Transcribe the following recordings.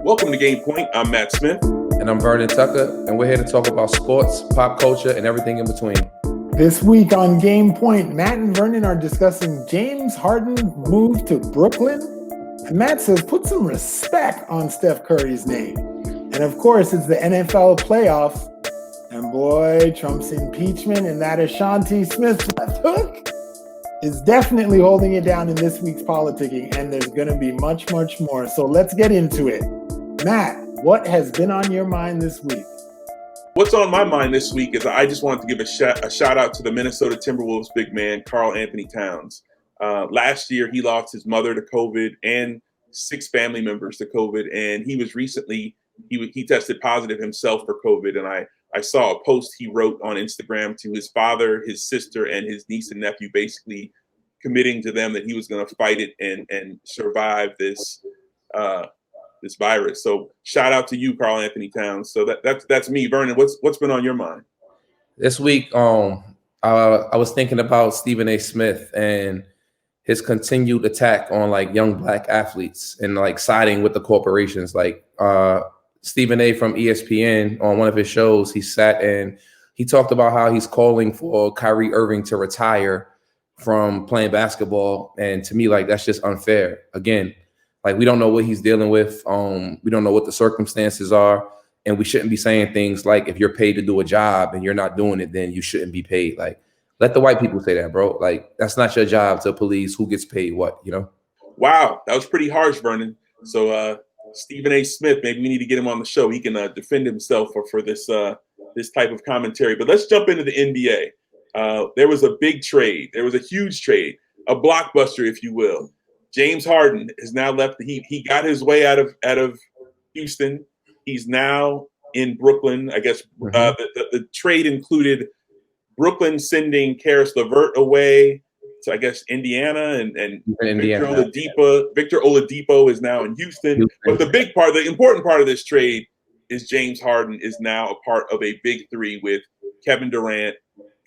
Welcome to Game Point. I'm Matt Smith. And I'm Vernon Tucker, and we're here to talk about sports, pop culture, and everything in between. This week on Game Point, Matt and Vernon are discussing James Harden move to Brooklyn. And Matt says, put some respect on Steph Curry's name. And of course, it's the NFL playoffs. And boy, Trump's impeachment and that Ashanti Smith left hook is definitely holding it down in this week's politicking. And there's going to be much, much more. So let's get into it. Matt, what has been on your mind this week? What's on my mind this week is I just wanted to give a shout out to the Minnesota Timberwolves big man, Karl Anthony Towns. Last year, he lost his mother to COVID and 6 family members to COVID. And he was recently, he tested positive himself for COVID. And I saw a post he wrote on Instagram to his father, his sister, and his niece and nephew, basically committing to them that he was going to fight it and survive this virus. So shout out to you, Karl Anthony Towns. So that's me. Vernon, what's been on your mind? This week, I was thinking about Stephen A. Smith and his continued attack on like young black athletes and like siding with the corporations. Like Stephen A. from ESPN on one of his shows, he sat and he talked about how he's calling for Kyrie Irving to retire from playing basketball. And to me, like, that's just unfair. Again, like, we don't know what he's dealing with. We don't know what the circumstances are. And we shouldn't be saying things like, if you're paid to do a job and you're not doing it, then you shouldn't be paid. Like, let the white people say that, bro. Like, that's not your job to police who gets paid what, you know? Wow, that was pretty harsh, Vernon. So Stephen A. Smith, maybe we need to get him on the show. He can defend himself for this type of commentary. But let's jump into the NBA. There was a big trade. There was a huge trade, a blockbuster, if you will. James Harden has now left. He got his way out of Houston. He's now in Brooklyn. I guess the trade included Brooklyn sending Karis LeVert away to, I guess, Indiana, and Indiana. Victor Oladipo is now in Houston. But the important part of this trade is James Harden is now a part of a big three with Kevin Durant,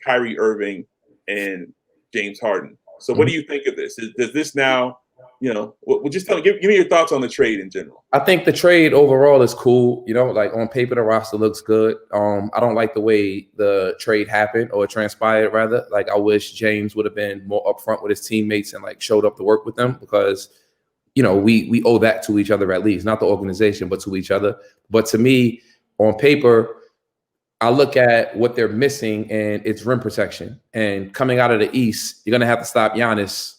Kyrie Irving, and James Harden. So what do you think of this? Does this now, just give me your thoughts on the trade in general. I think the trade overall is cool. Like on paper, the roster looks good. I don't like the way the trade happened or transpired, rather. Like, I wish James would have been more upfront with his teammates and like showed up to work with them, because, we owe that to each other, at least, not the organization, but to each other. But to me, on paper, I look at what they're missing, and it's rim protection. And coming out of the East, you're going to have to stop Giannis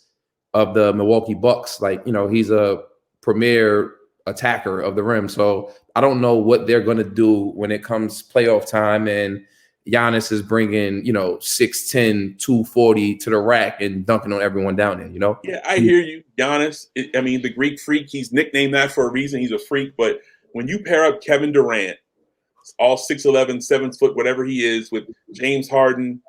of the Milwaukee Bucks. Like, he's a premier attacker of the rim. So I don't know what they're going to do when it comes playoff time and Giannis is bringing, 6'10", 240 to the rack and dunking on everyone down there, Yeah, I hear you. Giannis, the Greek freak, he's nicknamed that for a reason. He's a freak. But when you pair up Kevin Durant, all 6'11", 7 foot, whatever he is, with James Harden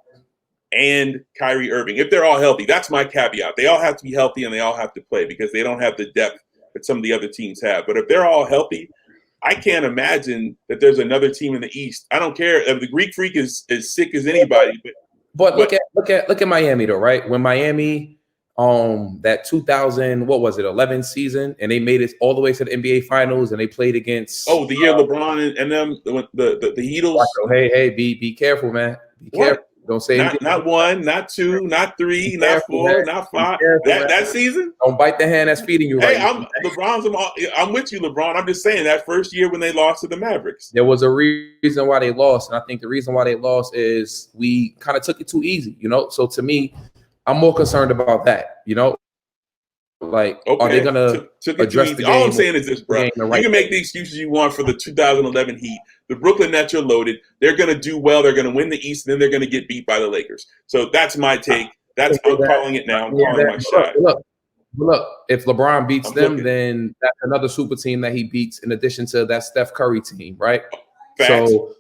and Kyrie Irving, if they're all healthy, that's my caveat. They all have to be healthy and they all have to play, because they don't have the depth that some of the other teams have. But if they're all healthy, I can't imagine that there's another team in the East. I don't care if the Greek freak is as sick as anybody. But look at Miami though, right? When Miami, that 2011 season, and they made it all the way to the NBA Finals, and they played against the year LeBron and them, the Heatles. Hey, be careful, man. Be careful. Don't say not 1, not 2, not 3, not 4, not 5. That season. Don't bite the hand that's feeding you. Hey, I'm with you, LeBron. I'm just saying that first year when they lost to the Mavericks, there was a reason why they lost, and I think the reason why they lost is we kind of took it too easy. So to me, I'm more concerned about that. Like, okay, are they gonna address the game? All I'm saying is this, bro. You can make the excuses you want for the 2011 Heat. The Brooklyn Nets are loaded. They're going to do well. They're going to win the East, and then they're going to get beat by the Lakers. So that's my take. I'm calling it now. I'm calling my shot. Look, if LeBron beats them, then that's another super team that he beats, in addition to that Steph Curry team, right? Facts. So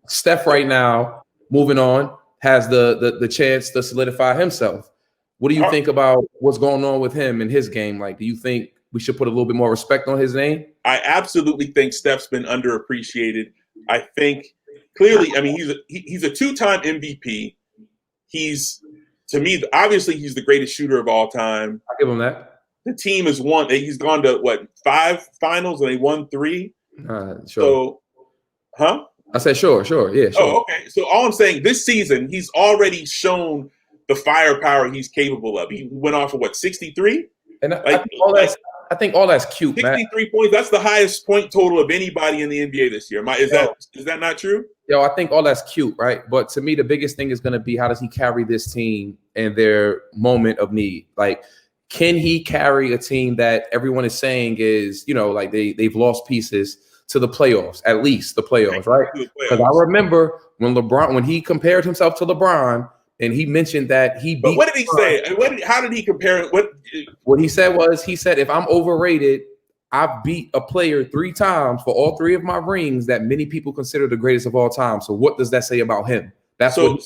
Steph right now, moving on, has the chance to solidify himself. What do you think about what's going on with him in his game? Like, do you think we should put a little bit more respect on his name? I absolutely think Steph's been underappreciated. I think clearly, he's a 2-time MVP. To me, obviously, he's the greatest shooter of all time. I'll give him that. the team has won. He's gone to what 5 finals and they won 3. Sure. So, huh? I said sure, yeah, sure. Oh, okay. So all I'm saying, this season he's already shown the firepower he's capable of. He went off of what 63, and I think all that's cute. 63 points. That's the highest point total of anybody in the NBA this year. Is that not true? Yo, I think all that's cute, right? But to me, the biggest thing is going to be how does he carry this team in their moment of need? Like, can he carry a team that everyone is saying is, like they've lost pieces to the playoffs, at least the playoffs, right? Because I remember when he compared himself to LeBron, and he mentioned that he beat. But what did he say? How did he compare? What he said was, if I'm overrated, I've beat a player 3 times for all 3 of my rings that many people consider the greatest of all time. So what does that say about him? That's what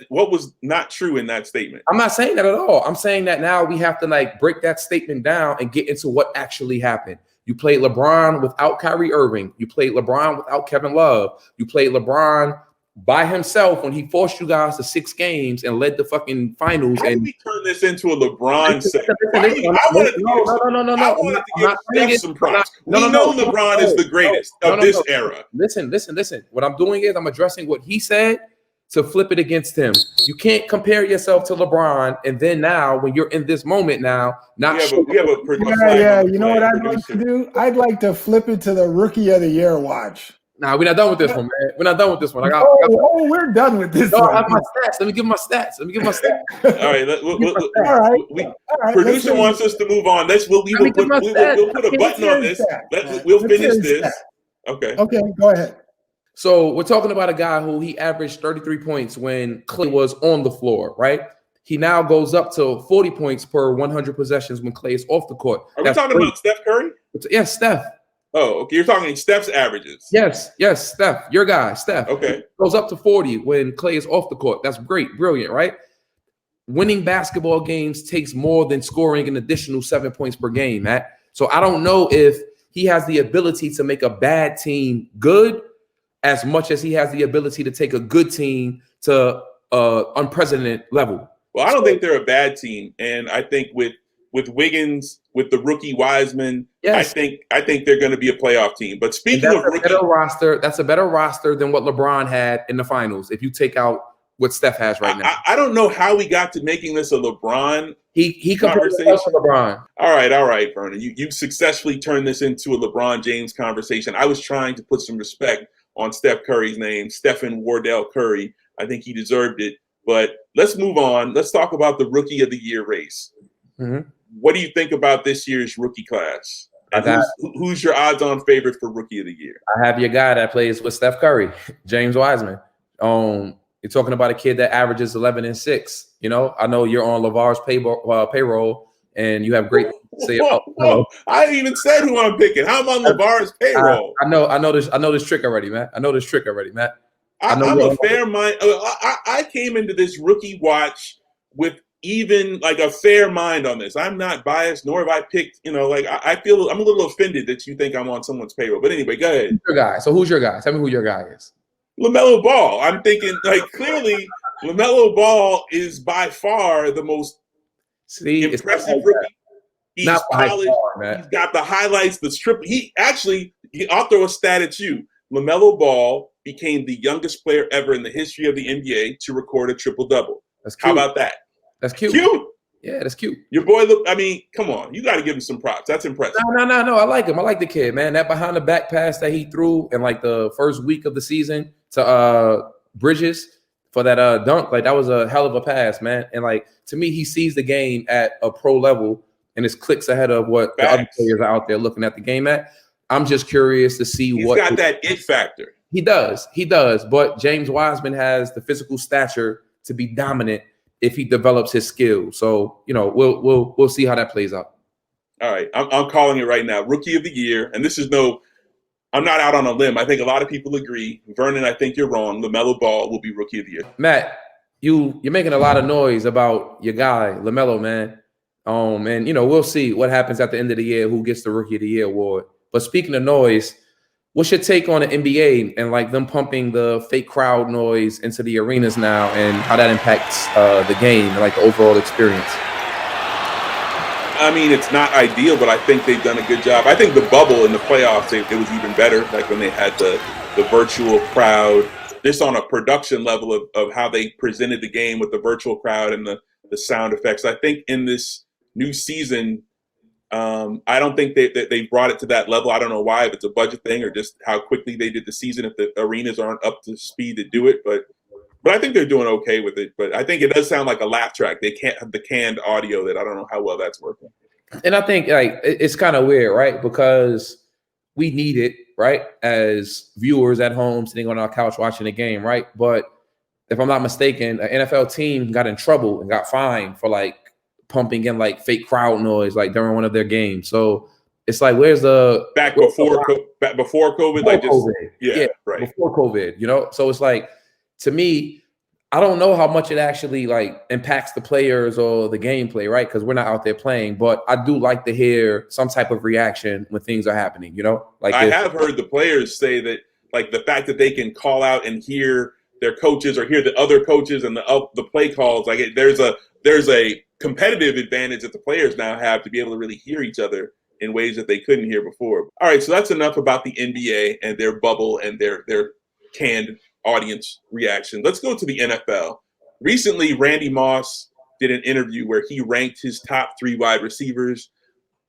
was not true in that statement? I'm not saying that at all. I'm saying that now we have to break that statement down and get into what actually happened. You played LeBron without Kyrie Irving. You played LeBron without Kevin Love. You played LeBron by himself when he forced you guys to 6 games and led the fucking finals. How did we turn this into a LeBron segment? No. I wanted to give Steph some props. We know LeBron is the greatest of this era. Listen. What I'm doing is I'm addressing what he said to flip it against him. You can't compare yourself to LeBron, and then now when you're in this moment we have a You know what I'd like to do? I'd like to flip it to the Rookie of the Year watch. Nah, we're not done with this one, man. We're not done with this one. We're done with this one. I have my stats. Let me give my stats. All right. Producer wants us to move on. We'll put a button on this. We'll finish this. Okay. Okay, go ahead. So we're talking about a guy who he averaged 33 points when Klay was on the floor, right? He now goes up to 40 points per 100 possessions when Klay is off the court. Are we talking about Steph Curry? Yes, Steph. Oh, okay. You're talking Steph's averages. Yes, Steph. Your guy, Steph. Okay. Goes up to 40 when Klay is off the court. That's great. Brilliant, right? Winning basketball games takes more than scoring an additional 7 points per game, Matt. So I don't know if he has the ability to make a bad team good as much as he has the ability to take a good team to unprecedented level. Well, I don't think they're a bad team. And I think with Wiggins, with the rookie Wiseman, yes. I think they're going to be a playoff team. But speaking of rookie, that's a better roster than what LeBron had in the finals. If you take out what Steph has right now, I don't know how we got to making this a LeBron. He conversation. To LeBron. All right, Vernon. You successfully turned this into a LeBron James conversation. I was trying to put some respect on Steph Curry's name, Stephen Wardell Curry. I think he deserved it. But let's move on. Let's talk about the Rookie of the Year race. Mm-hmm. What do you think about this year's rookie class? And who's your odds-on favorite for Rookie of the Year? I have your guy that plays with Steph Curry, James Wiseman. You're talking about a kid that averages 11 and 6. I know you're on LeVar's payroll, and you have great things to say about. I haven't even said who I'm picking. How am I on LeVar's payroll? I know this trick already, Matt. I'm a fair mind. I came into this rookie watch with even like a fair mind on this. I'm not biased, nor have I picked, I feel I'm a little offended that you think I'm on someone's payroll. But anyway, go ahead. Who's your guy? So who's your guy? Tell me who your guy is. LaMelo Ball. I'm thinking clearly LaMelo Ball is by far the most impressive rookie. He's polished. He's got the highlights, the strip. I'll throw a stat at you. LaMelo Ball became the youngest player ever in the history of the NBA to record a triple-double. How about that? That's cute. Yeah, that's cute. Your boy, come on. You got to give him some props. That's impressive. No. I like him. I like the kid, man. That behind the back pass that he threw in the first week of the season to Bridges for that dunk, that was a hell of a pass, man. And to me, he sees the game at a pro level and is clicks ahead of what the other players are out there looking at the game at. I'm just curious to see He's got that it factor. He does. But James Wiseman has the physical stature to be dominant if he develops his skills. So, we'll see how that plays out. All right. I'm calling it right now. Rookie of the Year. And this is I'm not out on a limb. I think a lot of people agree. Vernon, I think you're wrong. LaMelo Ball will be Rookie of the Year. Matt, you're making a lot of noise about your guy, LaMelo, man. And we'll see what happens at the end of the year, who gets the Rookie of the Year award. But speaking of noise, what's your take on the NBA and them pumping the fake crowd noise into the arenas now and how that impacts the game and the overall experience? I mean, it's not ideal, but I think they've done a good job. I think the bubble in the playoffs, it was even better. Like when they had the virtual crowd, just on a production level of how they presented the game with the virtual crowd and the sound effects. I think in this new season, I don't think they brought it to that level. I don't know why, if it's a budget thing or just how quickly they did the season, if the arenas aren't up to speed to do it. But I think they're doing okay with it. But I think it does sound like a laugh track. They can't have the canned audio that I don't know how well that's working. And I think like it's kind of weird, right? Because we need it, right? As viewers at home sitting on our couch watching the game, right? But if I'm not mistaken, an NFL team got in trouble and got fined for like pumping in like fake crowd noise like during one of their games. So it's like, where's the before COVID? Before like just COVID. yeah, right before COVID, you know? So it's like, to me, I don't know how much it actually like impacts the players or the gameplay, right? Because we're not out there playing, but I do like to hear some type of reaction when things are happening, you know? Like I have heard the players say that, like the fact that they can call out and hear their coaches or hear the other coaches and the play calls, like there's a competitive advantage that the players now have to be able to really hear each other in ways that they couldn't hear before. All right, so that's enough about the NBA and their bubble and their canned audience reaction. Let's go to the NFL. Recently, Randy Moss did an interview where he ranked his top 3 wide receivers.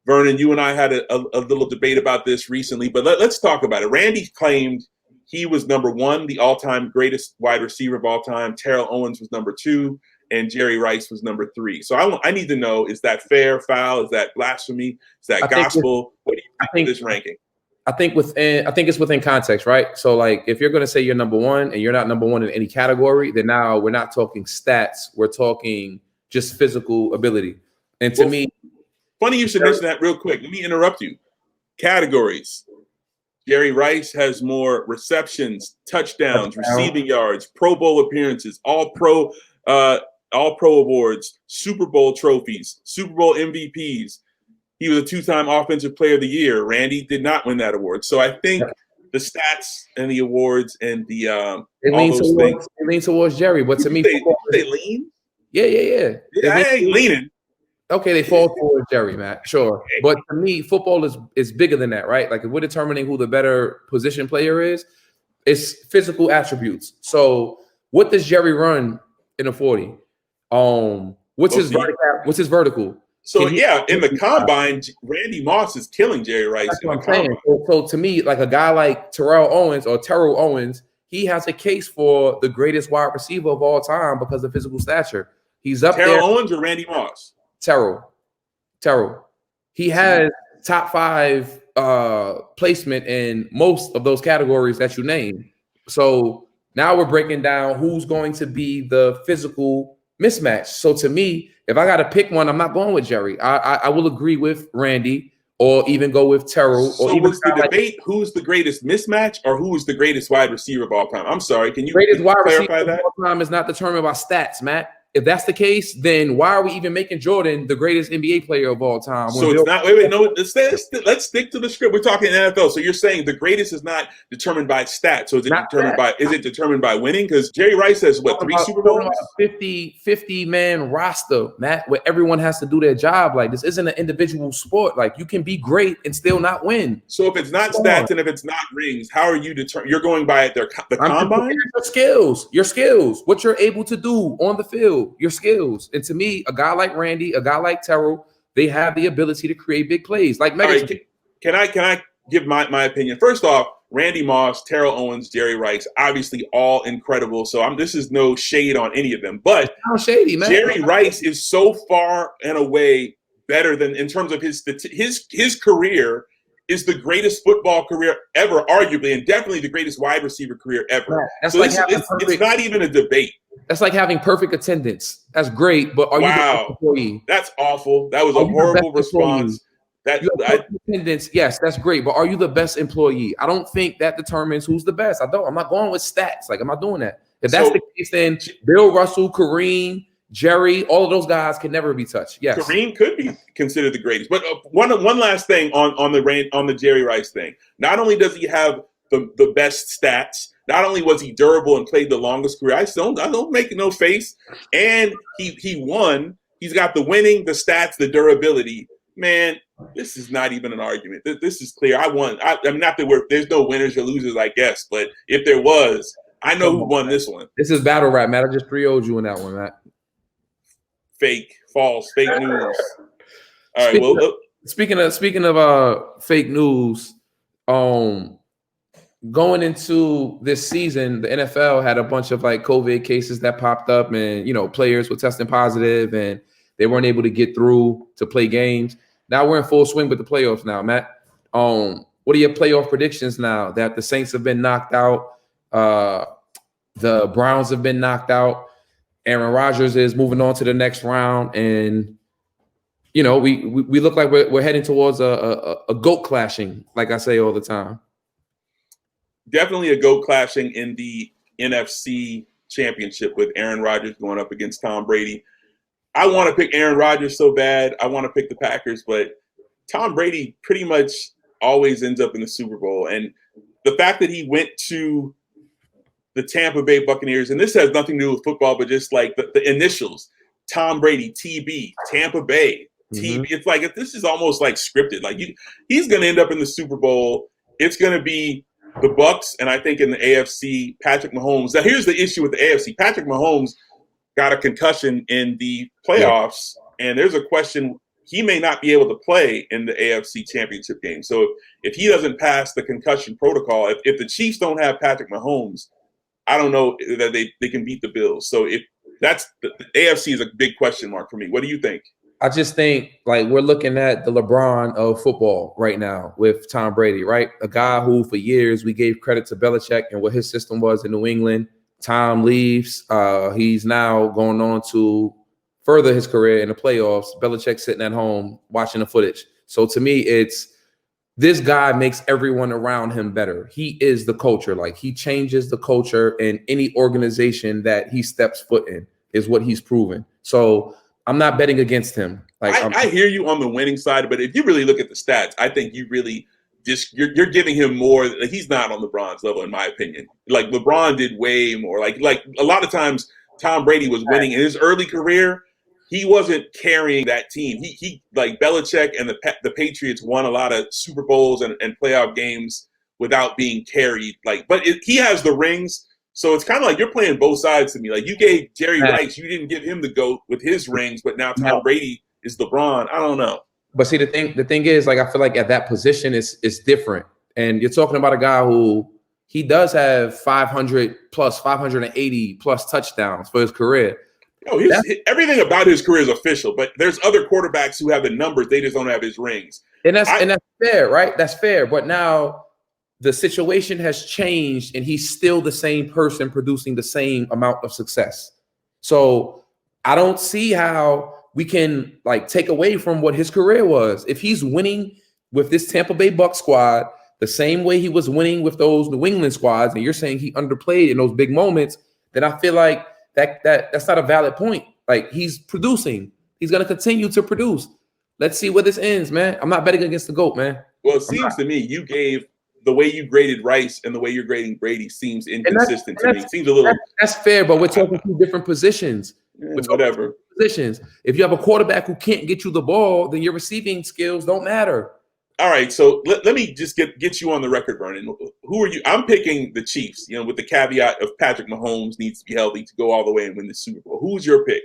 Vernon, you and I had a little debate about this recently, but let's talk about it. Randy claimed he was number 1, the all-time greatest wide receiver of all time. Terrell Owens was number 2, and Jerry Rice was number 3. So I need to know, is that fair, foul? Is that blasphemy? Is that gospel? What do you think of this ranking? I think it's within context, right? So like if you're going to say you're number 1 and you're not number 1 in any category, then now we're not talking stats. We're talking just physical ability. And to me, funny you should mention that real quick. Let me interrupt you. Categories. Jerry Rice has more receptions, touchdowns, receiving yards, Pro Bowl appearances, all pro awards, Super Bowl trophies, Super Bowl MVPs. He was a 2-time Offensive Player of the Year. Randy did not win that award. So I think the stats and the awards and the all those things. It leans towards Jerry, but to me, they lean. Yeah. I ain't leaning. Okay, they fall towards Jerry, Matt. Sure, but to me, football is bigger than that, right? Like if we're determining who the better position player is, it's physical attributes. So what does Jerry run in a 40? What's his vertical? So in the combine, Randy Moss is killing Jerry Rice. That's what I'm saying. So to me, like a guy like Terrell Owens, he has a case for the greatest wide receiver of all time because of physical stature. He's up there. Terrell Owens or Randy Moss? Terrell. He has top 5 placement in most of those categories that you name. So now we're breaking down who's going to be the physical mismatch. So to me, if I got to pick one, I'm not going with Jerry. I will agree with Randy or even go with Terrell. So or even was the debate who's the greatest mismatch or who is the greatest wide receiver of all time? I'm sorry. Can you clarify that? Of all time is not determined by stats, Matt. If that's the case, then why are we even making Jordan the greatest NBA player of all time? So it's not. Wait, no. Let's stick to the script. We're talking NFL. So you're saying the greatest is not determined by stats. So is it determined by winning? Because Jerry Rice has what, 3 Super Bowls? 50 man roster, Matt, where everyone has to do their job. Like this isn't an individual sport. Like you can be great and still not win. So if it's not stats and if it's not rings, how are you determined? You're going by the combine? Your skills, what you're able to do on the field. Your skills. And to me, a guy like Randy, a guy like Terrell, they have the ability to create big plays. Like right, can I give my opinion? First off, Randy Moss, Terrell Owens, Jerry Rice, obviously all incredible. So this is no shade on any of them. But shady, man. Jerry Rice is so far and away better than in terms of his career is the greatest football career ever, arguably, and definitely the greatest wide receiver career ever. Right. So it's not even a debate. That's like having perfect attendance. That's great, but are you the best employee? That's awful. That was a horrible response. Attendance, yes, that's great, but are you the best employee? I don't think that determines who's the best. I'm not going with stats. Like, I'm not doing that. If that's the case, then Bill Russell, Kareem, Jerry, all of those guys can never be touched. Yes, Kareem could be considered the greatest. But one last thing on the Jerry Rice thing. Not only does he have the best stats, not only was he durable and played the longest career, I don't make no face, and he won. He's got the winning, the stats, the durability. Man, this is not even an argument. This is clear. I won. I mean, not that there's no winners or losers, I guess, but if there was, I know who won this one. This is battle rap, Matt. I just 3-0'd you in that one, Matt. Fake, false, fake news. All right. Speaking of fake news, going into this season, the NFL had a bunch of like COVID cases that popped up, and players were testing positive, and they weren't able to get through to play games. Now we're in full swing with the playoffs now, Matt. What are your playoff predictions now that the Saints have been knocked out? The Browns have been knocked out. Aaron Rodgers is moving on to the next round, and we look like we're heading towards a GOAT clashing, like I say all the time. Definitely a GOAT clashing in the NFC Championship with Aaron Rodgers going up against Tom Brady. I want to pick Aaron Rodgers so bad. I want to pick the Packers, but Tom Brady pretty much always ends up in the Super Bowl. And the fact that he went to the Tampa Bay Buccaneers, and this has nothing to do with football, but just like the initials, Tom Brady, TB, Tampa Bay, TB. It's like this is almost like scripted. Like he's going to end up in the Super Bowl. It's going to be the Bucs, and I think in the AFC, Patrick Mahomes. Now, here's the issue with the AFC. Patrick Mahomes got a concussion in the playoffs, and there's a question he may not be able to play in the AFC Championship game. So if he doesn't pass the concussion protocol, if the Chiefs don't have Patrick Mahomes, I don't know that they can beat the Bills. So if that's the AFC is a big question mark for me. What do you think? I just think like we're looking at the LeBron of football right now with Tom Brady, right? A guy who for years we gave credit to Belichick and what his system was in New England. Tom leaves. He's now going on to further his career in the playoffs. Belichick sitting at home watching the footage. So to me, it's this guy makes everyone around him better. He is the culture. Like he changes the culture in any organization that he steps foot in is what he's proven. So I'm not betting against him. Like I hear you on the winning side, but if you really look at the stats, I think you really you're giving him more. He's not on LeBron's level, in my opinion. Like LeBron did way more. Like a lot of times, Tom Brady was winning in his early career. He wasn't carrying that team. He like Belichick and the Patriots won a lot of Super Bowls and playoff games without being carried. But he has the rings. So it's kind of like you're playing both sides to me. Like you gave Jerry Rice, you didn't give him the GOAT with his rings, but now Tom Brady is LeBron. I don't know. But see, the thing is, like I feel like at that position it's different. And you're talking about a guy who he does have 500 plus, 580 plus touchdowns for his career. Everything about his career is official, but there's other quarterbacks who have the numbers, they just don't have his rings. And that's fair, right? That's fair. But now the situation has changed and he's still the same person producing the same amount of success. So I don't see how we can like take away from what his career was. If he's winning with this Tampa Bay Bucs squad the same way he was winning with those New England squads, and you're saying he underplayed in those big moments, then I feel like that's not a valid point. Like he's producing. He's going to continue to produce. Let's see where this ends, man. I'm not betting against the GOAT, man. Well, it seems to me you gave the way you graded Rice and the way you're grading Brady seems inconsistent to me. It seems a little. That's fair, but we're talking two different positions. Whatever. Positions. If you have a quarterback who can't get you the ball, then your receiving skills don't matter. All right, so let me just get you on the record, Vernon. Who are you? I'm picking the Chiefs, with the caveat of Patrick Mahomes needs to be healthy to go all the way and win the Super Bowl. Who's your pick?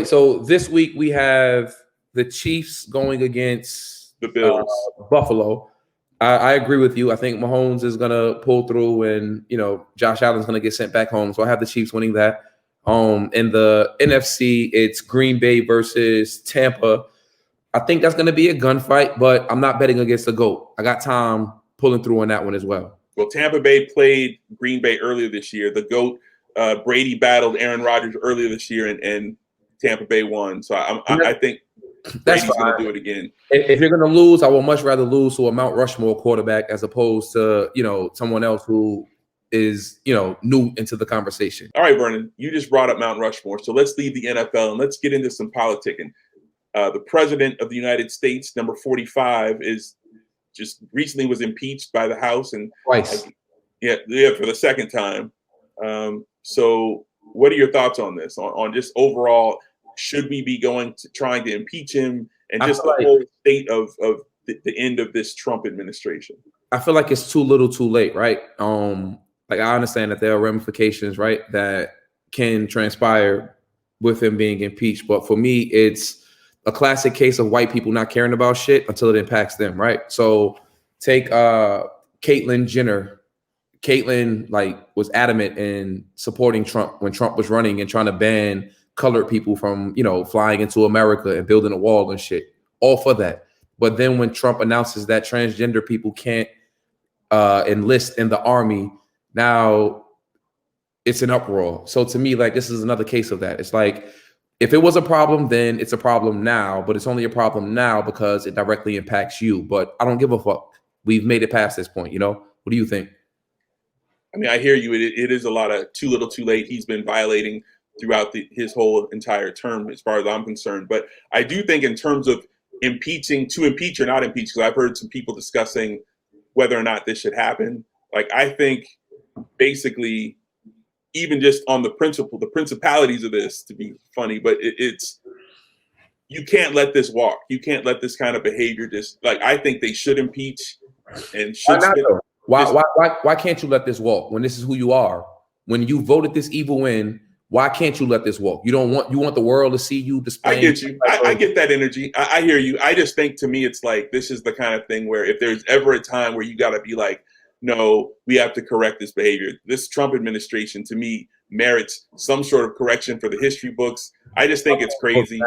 So this week we have the Chiefs going against the Bills. Buffalo. I agree with you. I think Mahomes is going to pull through and, Josh Allen's going to get sent back home. So I have the Chiefs winning that. In the NFC, it's Green Bay versus Tampa. I think that's going to be a gunfight, but I'm not betting against the GOAT. I got Tom pulling through on that one as well. Well, Tampa Bay played Green Bay earlier this year. The GOAT, Brady battled Aaron Rodgers earlier this year, and Tampa Bay won. So I think Brady's going to do it again. If you're going to lose, I would much rather lose to a Mount Rushmore quarterback as opposed to, someone else who is, new into the conversation. All right, Vernon, you just brought up Mount Rushmore. So let's leave the NFL and let's get into some politicking. The president of the United States, number 45, is just recently was impeached by the House and twice. For the second time. So what are your thoughts on this? On just overall, should we be trying to impeach him and just the whole state of the end of this Trump administration? I feel like it's too little too late, right? Like I understand that there are ramifications, right, that can transpire with him being impeached. But for me, it's a classic case of white people not caring about shit until it impacts them, right? So take Caitlyn Jenner. Caitlyn was adamant in supporting Trump when Trump was running and trying to ban colored people from, flying into America and building a wall and shit. All for that. But then when Trump announces that transgender people can't enlist in the army, now it's an uproar. So to me, this is another case of that. It's like, if it was a problem, then it's a problem now, but it's only a problem now because it directly impacts you. But I don't give a fuck. We've made it past this point, What do you think? I mean, I hear you. It is a lot of too little too late. He's been violating throughout his whole entire term, as far as I'm concerned. But I do think in terms of impeaching, to impeach or not impeach, because I've heard some people discussing whether or not this should happen. I think basically, even just on the principalities of this, to be funny, but it's you can't let this walk. You can't let this kind of behavior just I think they should impeach and should. Why can't you let this walk when this is who you are? When you voted this evil in, why can't you let this walk? You want the world to see you displaying. I get you. I get that energy. I hear you. I just think to me, it's this is the kind of thing where if there's ever a time where you got to be no, we have to correct this behavior. This Trump administration, to me, merits some sort of correction for the history books. I just think it's crazy.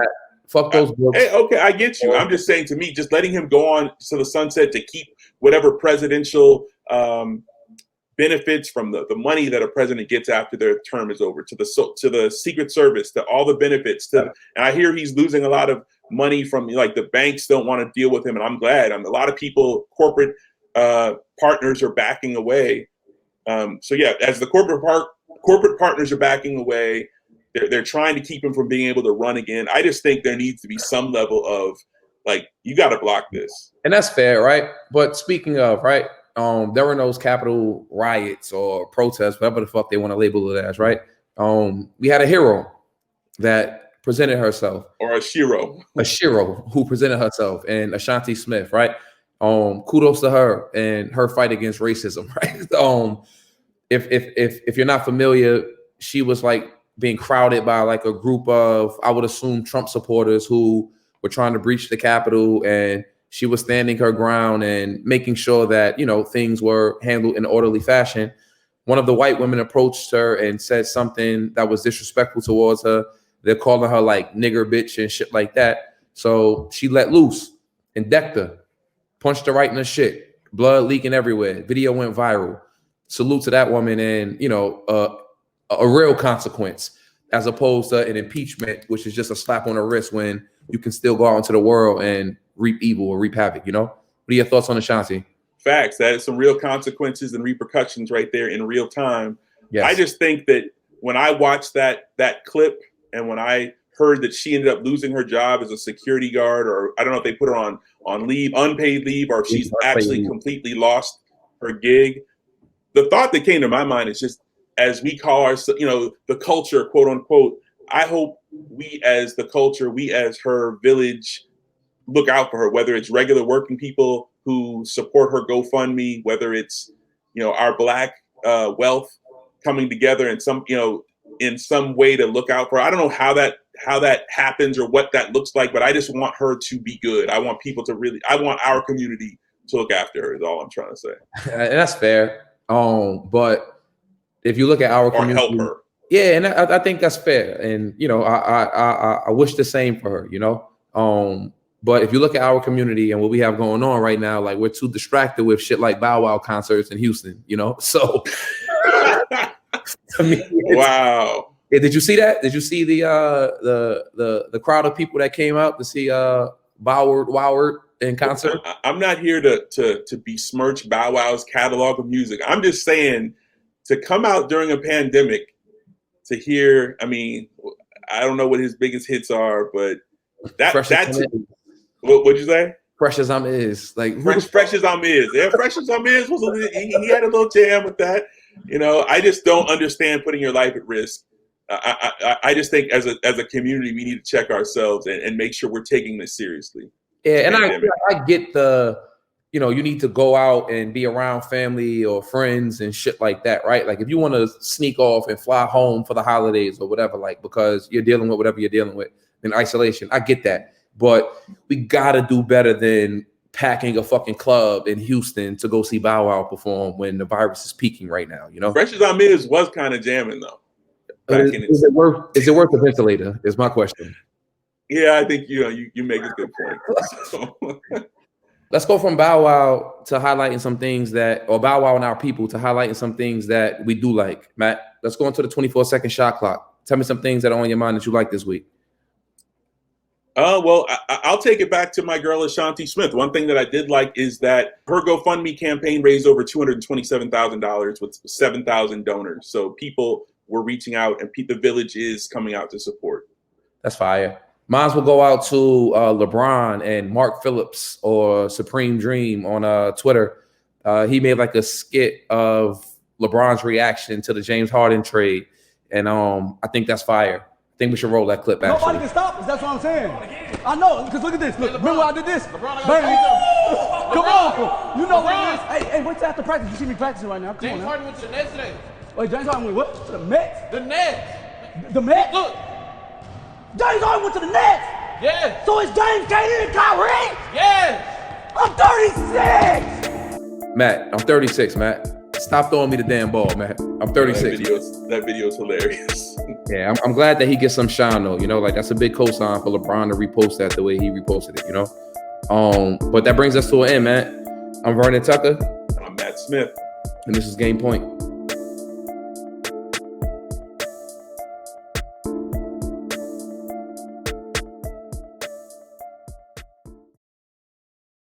Fuck those books. Hey, okay, I get you. I'm just saying, to me, just letting him go on to the sunset to keep whatever presidential benefits from the money that a president gets after their term is over, to the Secret Service, to all the benefits. And I hear he's losing a lot of money from the banks don't want to deal with him, and I'm glad. A lot of people, corporate partners are backing away. So yeah, as the corporate partners are backing away, they're trying to keep him from being able to run again. I just think there needs to be some level of you got to block this. And that's fair, right? But speaking of, right, there were those Capitol riots or protests, whatever the fuck they want to label it as, right? We had a hero that presented herself. Or a shiro. A shiro who presented herself, and Ashanti Smith, right? Kudos to her and her fight against racism, right? If you're not familiar, she was being crowded by a group of, I would assume, Trump supporters who were trying to breach the Capitol, and she was standing her ground and making sure that things were handled in an orderly fashion. One of the white women approached her and said something that was disrespectful towards her. They're calling her nigger bitch and shit like that. So she let loose and decked her. Punched her right in the shit, blood leaking everywhere. Video went viral. Salute to that woman, and a real consequence, as opposed to an impeachment, which is just a slap on the wrist when you can still go out into the world and reap evil or reap havoc. What are your thoughts on Ashanti? Facts. That is some real consequences and repercussions right there in real time. Yes. I just think that when I watched that clip, and when I heard that she ended up losing her job as a security guard, or I don't know if they put her on leave, unpaid leave, or if she's actually completely lost her gig. The thought that came to my mind is just, as we call our, the culture, quote unquote, I hope we as the culture, we as her village, look out for her, whether it's regular working people who support her GoFundMe, whether it's, our Black wealth coming together in some, in some way to look out for her. I don't know how that happens or what that looks like, but I just want her to be good. I want people to I want our community to look after her, is all I'm trying to say. And that's fair. But if you look at our community, help her. Yeah, and I think that's fair. And I wish the same for her, But if you look at our community and what we have going on right now, we're too distracted with shit like Bow Wow concerts in Houston, So wow. Yeah, did you see that? Did you see the crowd of people that came out to see Bow in concert? I'm not here to besmirch Bow Wow's catalog of music. I'm just saying, to come out during a pandemic to hear, I don't know what his biggest hits are, but that's what'd you say? Fresh as I'm is. Fresh as I'm is. Yeah, Fresh as I'm is he had a little jam with that. I just don't understand putting your life at risk I just think as a community, we need to check ourselves and make sure we're taking this seriously. Yeah, and I get the, you need to go out and be around family or friends and shit like that, right? Like if you want to sneak off and fly home for the holidays or whatever, like because you're dealing with whatever you're dealing with in isolation, I get that. But we gotta do better than packing a fucking club in Houston to go see Bow Wow perform when the virus is peaking right now, Precious Amiz was kind of jamming though. Is it worth a ventilator? Is my question. Yeah, I think you make a good point. So. Let's go from Bow Wow to highlighting some things or Bow Wow and our people to highlighting some things that we do like. Matt, let's go into the 24-second shot clock. Tell me some things that are on your mind that you like this week. Well, I'll take it back to my girl Ashanti Smith. One thing that I did like is that her GoFundMe campaign raised over $227,000 with 7,000 donors. So people were reaching out, and the village is coming out to support. That's fire. Mine will go out to LeBron and Mark Phillips or Supreme Dream on Twitter. He made like a skit of LeBron's reaction to the James Harden trade, and I think that's fire. I think we should roll that clip back. Nobody can stop us. That's what I'm saying. I know, because look at this. Look, remember when I did this? Bang. Come on. You know what it is. Hey, wait till after practice. You see me practicing right now. Come James on Harden went to the Nets today. Wait, James Harden went what? To the Mets? The Nets. The Mets? Look. James Harden went to the Nets? Yes. So it's James, KD, and Kyrie? Yes. I'm 36. Matt, I'm 36, Matt. Stop throwing me the damn ball, Matt. I'm 36. That video is hilarious. Yeah, I'm glad that he gets some shine though. Like that's a big cosign for LeBron to repost that the way he reposted it. But that brings us to an end, Matt. I'm Vernon Tucker. I'm Matt Smith. And this is Game Point.